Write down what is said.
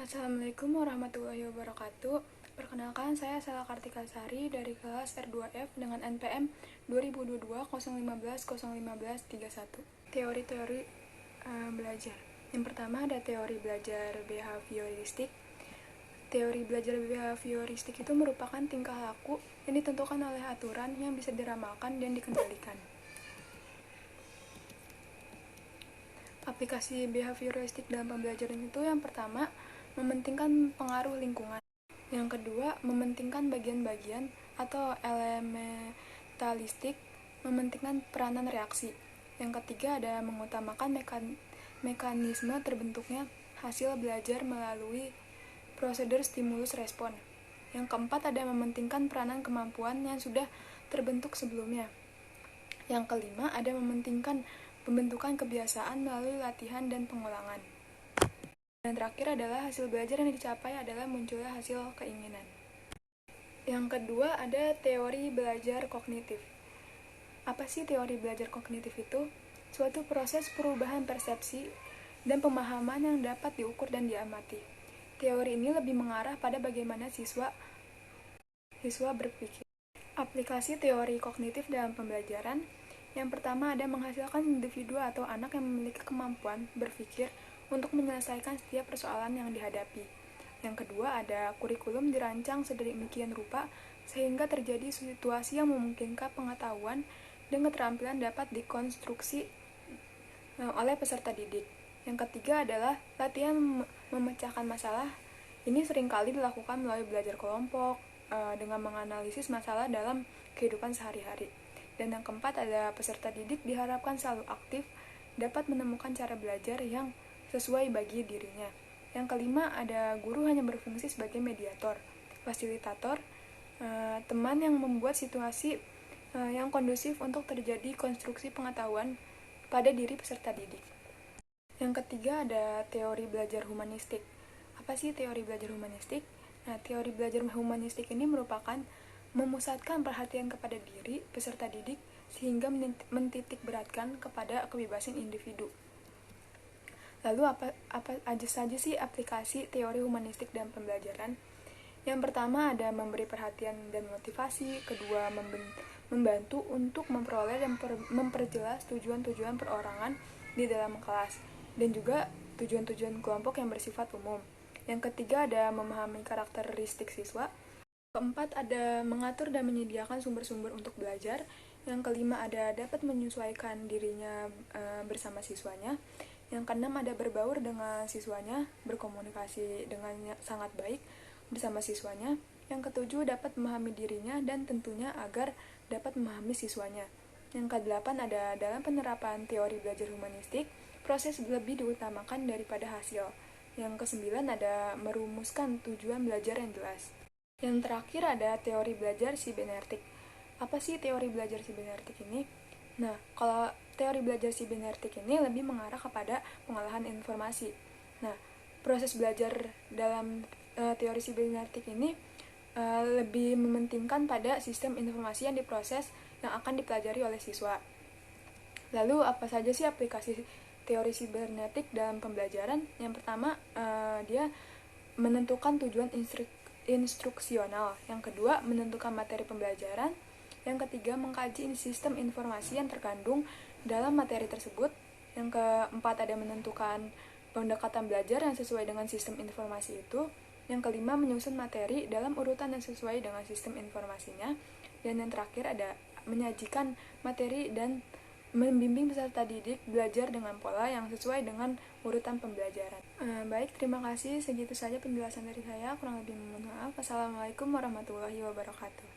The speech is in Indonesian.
Assalamualaikum warahmatullahi wabarakatuh. Perkenalkan, saya Sela Kartika Sari dari kelas R2F dengan NPM 2022-015-015-31. Teori-teori belajar. Yang pertama ada teori belajar behavioristik. Teori belajar behavioristik itu merupakan tingkah laku yang ditentukan oleh aturan yang bisa diramalkan dan dikendalikan. Aplikasi behavioristik dalam pembelajaran itu yang pertama, mementingkan pengaruh lingkungan. Yang kedua, mementingkan bagian-bagian atau elementalistik, mementingkan peranan reaksi. Yang ketiga ada mengutamakan mekanisme terbentuknya hasil belajar melalui prosedur stimulus respon. Yang keempat ada mementingkan peranan kemampuan yang sudah terbentuk sebelumnya. Yang kelima ada mementingkan pembentukan kebiasaan melalui latihan dan pengulangan. Dan terakhir adalah hasil belajar yang dicapai adalah munculnya hasil keinginan. Yang kedua ada teori belajar kognitif. Apa sih teori belajar kognitif itu? Suatu proses perubahan persepsi dan pemahaman yang dapat diukur dan diamati. Teori ini lebih mengarah pada bagaimana siswa berpikir. Aplikasi teori kognitif dalam pembelajaran. Yang pertama ada menghasilkan individu atau anak yang memiliki kemampuan berpikir untuk menyelesaikan setiap persoalan yang dihadapi. Yang kedua ada kurikulum dirancang sedemikian rupa sehingga terjadi situasi yang memungkinkan pengetahuan dan keterampilan dapat dikonstruksi oleh peserta didik. Yang ketiga adalah latihan memecahkan masalah. Ini seringkali dilakukan melalui belajar kelompok dengan menganalisis masalah dalam kehidupan sehari-hari. Dan yang keempat ada peserta didik diharapkan selalu aktif, dapat menemukan cara belajar yang sesuai bagi dirinya. Yang kelima ada guru hanya berfungsi sebagai mediator, fasilitator, teman yang membuat situasi yang kondusif untuk terjadi konstruksi pengetahuan pada diri peserta didik. Yang ketiga ada teori belajar humanistik. Apa sih teori belajar humanistik? Nah, teori belajar humanistik ini merupakan memusatkan perhatian kepada diri peserta didik sehingga mentitik beratkan kepada kebebasan individu. Lalu apa aja saja sih aplikasi teori humanistik dalam pembelajaran? Yang pertama ada memberi perhatian dan motivasi, kedua membantu untuk memperoleh dan memperjelas tujuan-tujuan perorangan di dalam kelas dan juga tujuan-tujuan kelompok yang bersifat umum. Yang ketiga ada memahami karakteristik siswa. Keempat ada mengatur dan menyediakan sumber-sumber untuk belajar. Yang kelima ada dapat menyesuaikan dirinya bersama siswanya. Yang keenam ada berbaur dengan siswanya, berkomunikasi dengan sangat baik bersama siswanya. Yang ketujuh dapat memahami dirinya dan tentunya agar dapat memahami siswanya. Yang kedelapan ada dalam penerapan teori belajar humanistik, proses lebih diutamakan daripada hasil. Yang kesembilan ada merumuskan tujuan belajar yang jelas. Yang terakhir ada teori belajar sibernetik. Apa sih teori belajar sibernetik ini? Nah, kalau teori belajar sibernetik ini lebih mengarah kepada pengolahan informasi. Nah, proses belajar dalam teori sibernetik ini lebih mementingkan pada sistem informasi yang diproses yang akan dipelajari oleh siswa. Lalu apa saja sih aplikasi teori sibernetik dalam pembelajaran? Yang pertama dia menentukan tujuan instruksional. Yang kedua menentukan materi pembelajaran. Yang ketiga mengkaji sistem informasi yang terkandung dalam materi tersebut. Yang keempat ada menentukan pendekatan belajar yang sesuai dengan sistem informasi itu. Yang kelima menyusun materi dalam urutan yang sesuai dengan sistem informasinya. Dan yang terakhir ada menyajikan materi dan membimbing peserta didik belajar dengan pola yang sesuai dengan urutan pembelajaran. Baik, terima kasih. Segitu saja penjelasan dari saya. Kurang lebih mohon maaf. Wassalamualaikum warahmatullahi wabarakatuh.